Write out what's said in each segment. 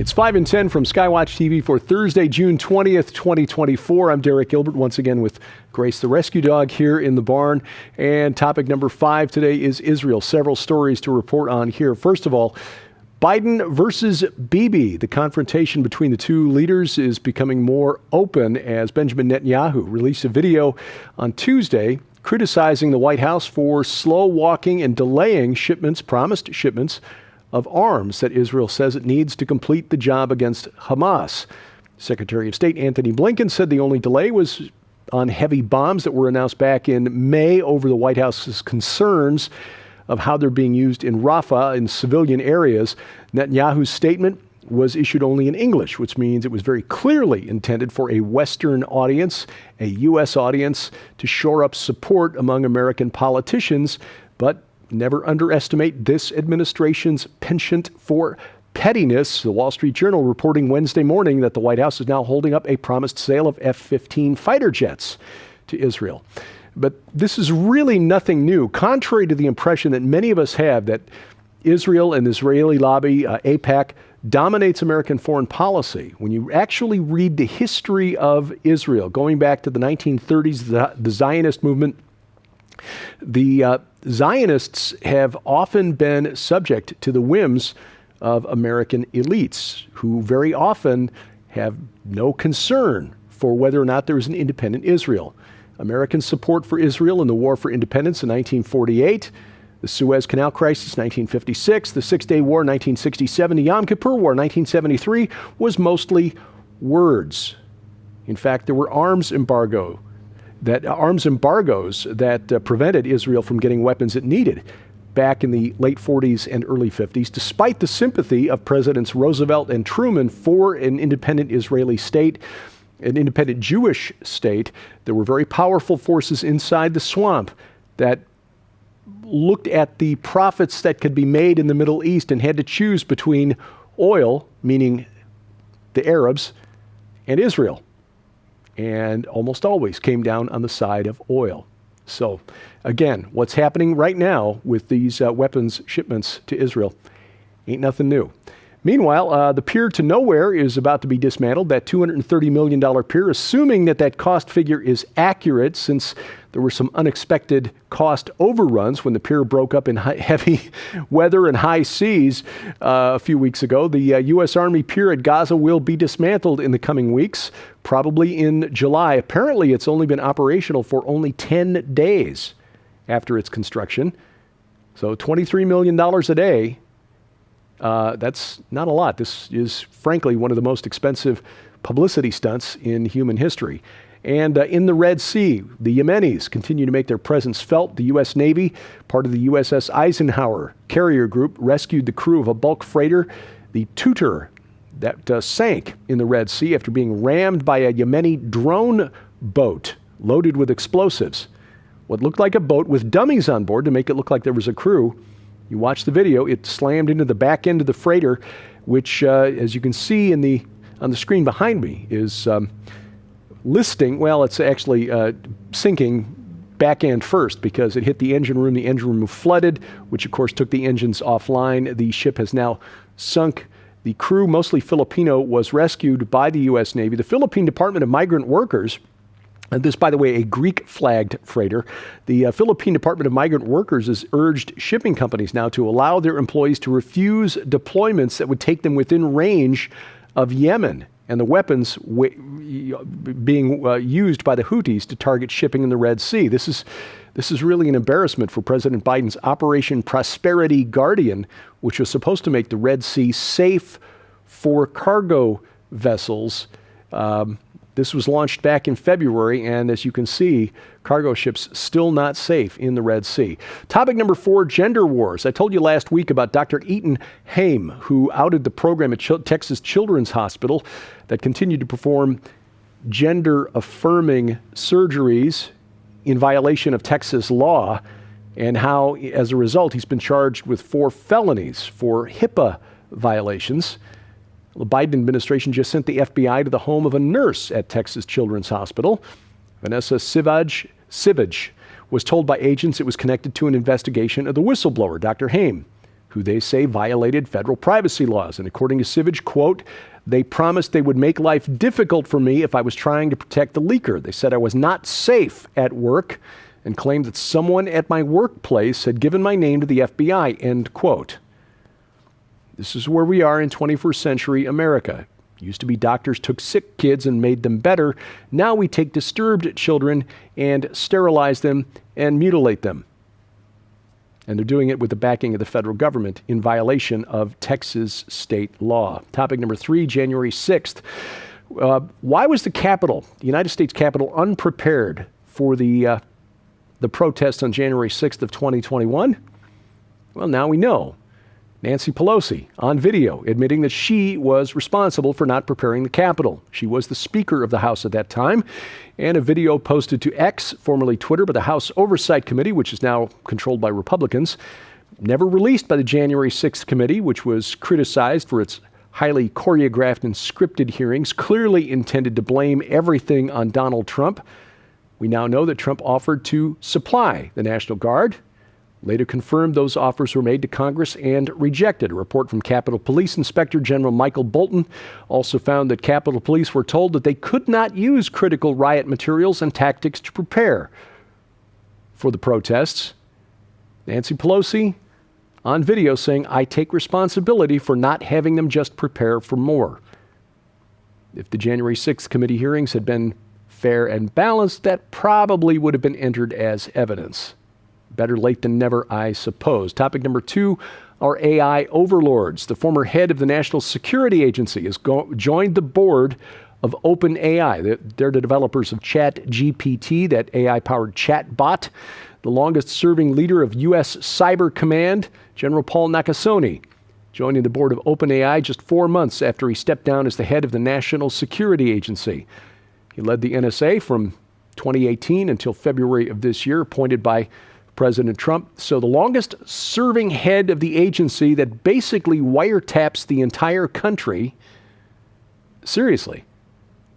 It's 5 and 10 from Skywatch TV for Thursday, June 20th, 2024. I'm Derek Gilbert, once again with Grace the Rescue Dog here in the barn. And topic number 5 today is Israel. Several stories to report on here. First of all, Biden versus Bibi. The confrontation between the two leaders is becoming more open as Benjamin Netanyahu released a video on Tuesday criticizing the White House for slow walking and delaying promised shipments of arms that Israel says it needs to complete the job against Hamas. Secretary of State Antony Blinken said the only delay was on heavy bombs that were announced back in May over the White House's concerns of how they're being used in Rafah in civilian areas. Netanyahu's statement was issued only in English, which means it was very clearly intended for a Western audience, a U.S. audience, to shore up support among American politicians, but never underestimate this administration's penchant for pettiness. The Wall Street Journal reporting Wednesday morning that the White House is now holding up a promised sale of F-15 fighter jets to Israel. But this is really nothing new, contrary to the impression that many of us have that Israel and the Israeli lobby, AIPAC, dominates American foreign policy. When you actually read the history of Israel, going back to the 1930s, the Zionist movement, the Zionists have often been subject to the whims of American elites who very often have no concern for whether or not there is an independent Israel. American support for Israel in the War for Independence in 1948, the Suez Canal Crisis 1956, the Six-Day War 1967, the Yom Kippur War 1973 was mostly words. In fact, there were arms embargoes that prevented Israel from getting weapons it needed back in the late 40s and early 50s, despite the sympathy of Presidents Roosevelt and Truman for an independent Israeli state, an independent Jewish state. There were very powerful forces inside the swamp that looked at the profits that could be made in the Middle East and had to choose between oil, meaning the Arabs, and Israel, and almost always came down on the side of oil. So again, what's happening right now with these weapons shipments to Israel ain't nothing new. Meanwhile, the Pier to Nowhere is about to be dismantled, that $230 million pier, assuming that cost figure is accurate, since there were some unexpected cost overruns when the pier broke up in heavy weather and high seas a few weeks ago. The U.S. Army Pier at Gaza will be dismantled in the coming weeks, probably in July. Apparently, it's only been operational for only 10 days after its construction. So $23 million a day. That's not a lot. This is, frankly, one of the most expensive publicity stunts in human history. And in the Red Sea, the Yemenis continue to make their presence felt. The U.S. Navy, part of the USS Eisenhower carrier group, rescued the crew of a bulk freighter, the Tutor, that sank in the Red Sea after being rammed by a Yemeni drone boat loaded with explosives. What looked like a boat with dummies on board to make it look like there was a crew. You watch the video, it slammed into the back end of the freighter, which, as you can see on the screen behind me, is it's actually sinking back end first because it hit the engine room. The engine room flooded, which of course took the engines offline. The ship has now sunk. The crew, mostly Filipino, was rescued by the U.S. Navy. The Philippine Department of Migrant Workers, and this, by the way, a Greek-flagged freighter. The Philippine Department of Migrant Workers has urged shipping companies now to allow their employees to refuse deployments that would take them within range of Yemen and the weapons being used by the Houthis to target shipping in the Red Sea. This is really an embarrassment for President Biden's Operation Prosperity Guardian, which was supposed to make the Red Sea safe for cargo vessels. This was launched back in February, and as you can see, cargo ships still not safe in the Red Sea. Topic number 4, gender wars. I told you last week about Dr. Eaton Haim, who outed the program at Texas Children's Hospital that continued to perform gender-affirming surgeries in violation of Texas law, and how, as a result, he's been charged with 4 felonies for HIPAA violations. The Biden administration just sent the FBI to the home of a nurse at Texas Children's Hospital. Vanessa Sivage was told by agents it was connected to an investigation of the whistleblower, Dr. Haim, who they say violated federal privacy laws. And according to Savage, quote, they promised they would make life difficult for me if I was trying to protect the leaker. They said I was not safe at work and claimed that someone at my workplace had given my name to the FBI, end quote. This is where we are in 21st century America. It used to be doctors took sick kids and made them better. Now we take disturbed children and sterilize them and mutilate them. And they're doing it with the backing of the federal government in violation of Texas state law. Topic number 3, January 6th. Why was the Capitol, the United States Capitol, unprepared for the protest on January 6th of 2021? Well, now we know. Nancy Pelosi on video admitting that she was responsible for not preparing the Capitol. She was the Speaker of the House at that time, and a video posted to X, formerly Twitter, by the House Oversight Committee, which is now controlled by Republicans, never released by the January 6th committee, which was criticized for its highly choreographed and scripted hearings, clearly intended to blame everything on Donald Trump. We now know that Trump offered to supply the National Guard. Later confirmed those offers were made to Congress and rejected. A report from Capitol Police Inspector General Michael Bolton also found that Capitol Police were told that they could not use critical riot materials and tactics to prepare for the protests. Nancy Pelosi on video saying, I take responsibility for not having them just prepare for more. If the January 6th committee hearings had been fair and balanced, that probably would have been entered as evidence. Better late than never, I suppose. Topic number 2, our AI overlords. The former head of the National Security Agency has joined the board of OpenAI. They're the developers of ChatGPT, that AI-powered chatbot. The longest-serving leader of U.S. Cyber Command, General Paul Nakasone, joining the board of OpenAI just 4 months after he stepped down as the head of the National Security Agency. He led the NSA from 2018 until February of this year, appointed by President Trump. So the longest serving head of the agency that basically wiretaps the entire country. Seriously.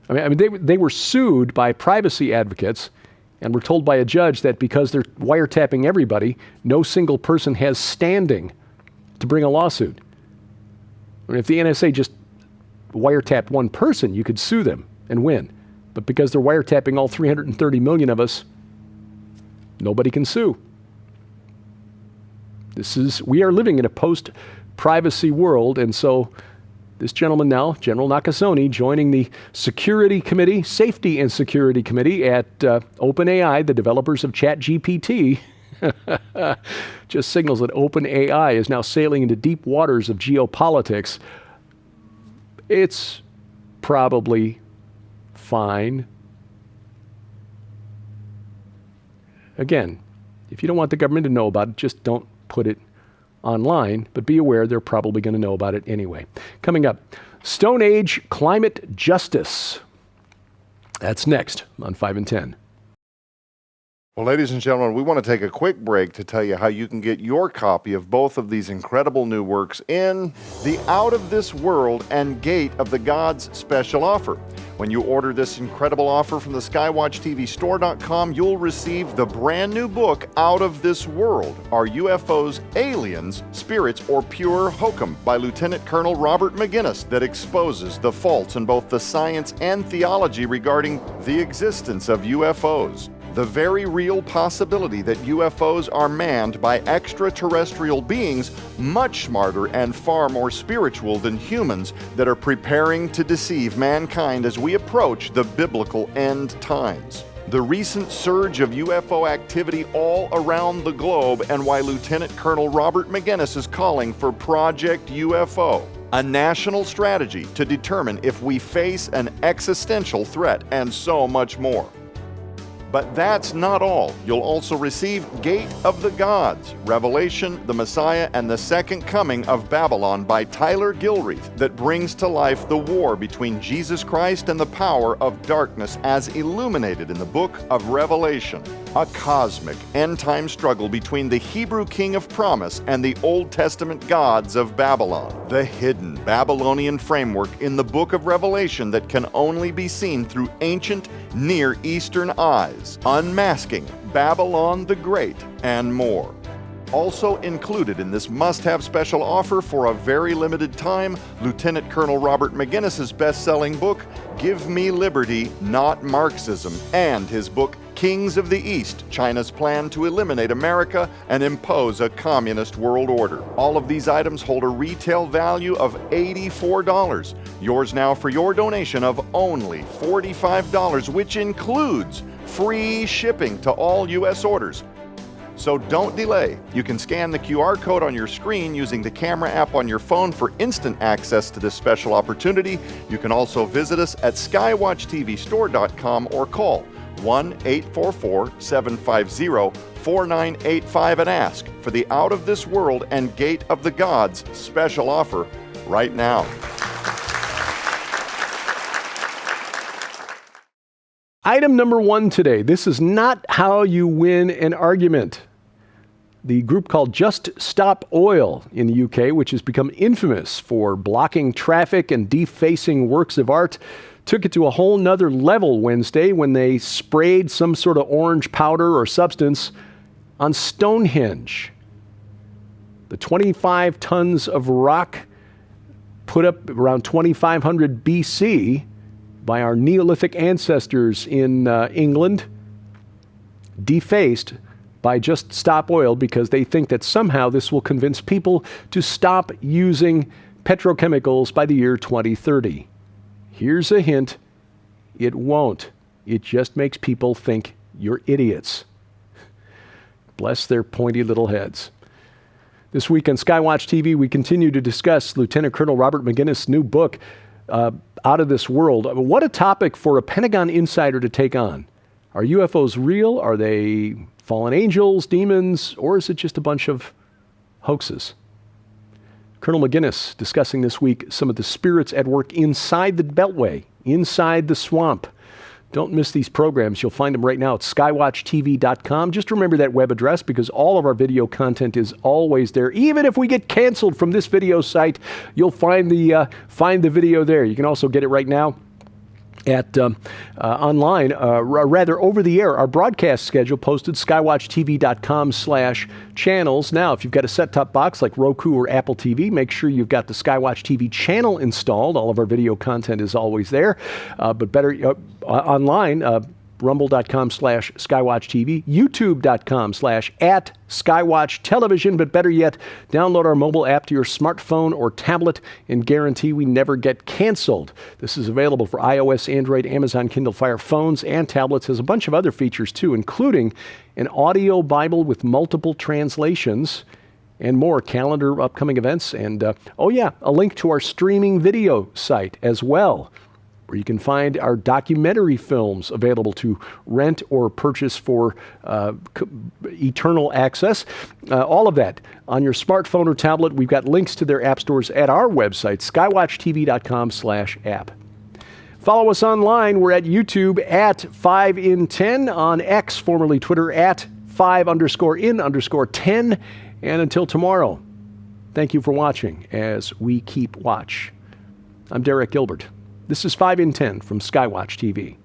I mean, they were sued by privacy advocates and were told by a judge that because they're wiretapping everybody, no single person has standing to bring a lawsuit. I mean, if the NSA just wiretapped one person, you could sue them and win. But because they're wiretapping all 330 million of us, nobody can sue. We are living in a post-privacy world, and so this gentleman now, General Nakasone, joining the Security Committee, Safety and Security Committee at OpenAI, the developers of ChatGPT, just signals that OpenAI is now sailing into deep waters of geopolitics. It's probably fine. Again, if you don't want the government to know about it, just don't put it online, but be aware they're probably going to know about it anyway. Coming up, Stonehenge climate justice. That's next on 5 and 10. Well, ladies and gentlemen, we want to take a quick break to tell you how you can get your copy of both of these incredible new works in the Out of This World and Gate of the Gods special offer. When you order this incredible offer from the SkywatchTVStore.com, you'll receive the brand new book, Out of This World, Are UFOs Aliens, Spirits, or Pure Hokum by Lieutenant Colonel Robert McGinnis, that exposes the faults in both the science and theology regarding the existence of UFOs. The very real possibility that UFOs are manned by extraterrestrial beings much smarter and far more spiritual than humans that are preparing to deceive mankind as we approach the biblical end times. The recent surge of UFO activity all around the globe, and why Lieutenant Colonel Robert McGinnis is calling for Project UFO, a national strategy to determine if we face an existential threat, and so much more. But that's not all. You'll also receive Gate of the Gods, Revelation, the Messiah, and the Second Coming of Babylon by Tyler Gilreath, that brings to life the war between Jesus Christ and the power of darkness as illuminated in the book of Revelation. A cosmic end-time struggle between the Hebrew king of promise and the Old Testament gods of Babylon. The hidden Babylonian framework in the book of Revelation that can only be seen through ancient Near Eastern eyes. Unmasking Babylon the Great, and more. Also included in this must-have special offer for a very limited time, Lieutenant Colonel Robert McGinnis's best-selling book, Give Me Liberty, Not Marxism, and his book, Kings of the East, China's Plan to Eliminate America and Impose a Communist World Order. All of these items hold a retail value of $84. Yours now for your donation of only $45, which includes free shipping to all U.S. orders. So don't delay. You can scan the QR code on your screen using the camera app on your phone for instant access to this special opportunity. You can also visit us at skywatchtvstore.com or call 1-844-750-4985 and ask for the Out of This World and Gate of the Gods special offer right now. Item number 1 today. This is not how you win an argument. The group called Just Stop Oil in the UK, which has become infamous for blocking traffic and defacing works of art, took it to a whole nother level Wednesday when they sprayed some sort of orange powder or substance on Stonehenge. The 25 tons of rock put up around 2500 BC by our Neolithic ancestors in England, defaced by Just Stop Oil because they think that somehow this will convince people to stop using petrochemicals by the year 2030. Here's a hint, it won't. It just makes people think you're idiots. Bless their pointy little heads. This week on Skywatch TV, we continue to discuss Lieutenant Colonel Robert McGinnis' new book, Out of This World. What a topic for a Pentagon insider to take on. Are UFOs real? Are they fallen angels, demons, or is it just a bunch of hoaxes? Colonel McGinnis discussing this week some of the spirits at work inside the Beltway, inside the swamp. Don't miss these programs. You'll find them right now at skywatchtv.com. Just remember that web address because all of our video content is always there. Even if we get canceled from this video site, you'll find the video there. You can also get it right now at online, rather over the air. Our broadcast schedule posted skywatchtv.com/channels. Now, if you've got a set-top box like Roku or Apple TV, make sure you've got the Skywatch TV channel installed. All of our video content is always there. But better online, rumble.com/skywatchtv, youtube.com/@skywatchtelevision, but better yet, download our mobile app to your smartphone or tablet and guarantee we never get canceled. This is available for iOS, Android, Amazon Kindle Fire phones and tablets. Has a bunch of other features too, including an audio Bible with multiple translations and more, calendar, upcoming events, and a link to our streaming video site as well, where you can find our documentary films available to rent or purchase for eternal access. All of that on your smartphone or tablet. We've got links to their app stores at our website, skywatchtv.com/app. Follow us online. We're at YouTube at 5in10, on X, formerly Twitter, at 5_in_10. And until tomorrow, thank you for watching as we keep watch. I'm Derek Gilbert. This is 5in10 from Skywatch TV.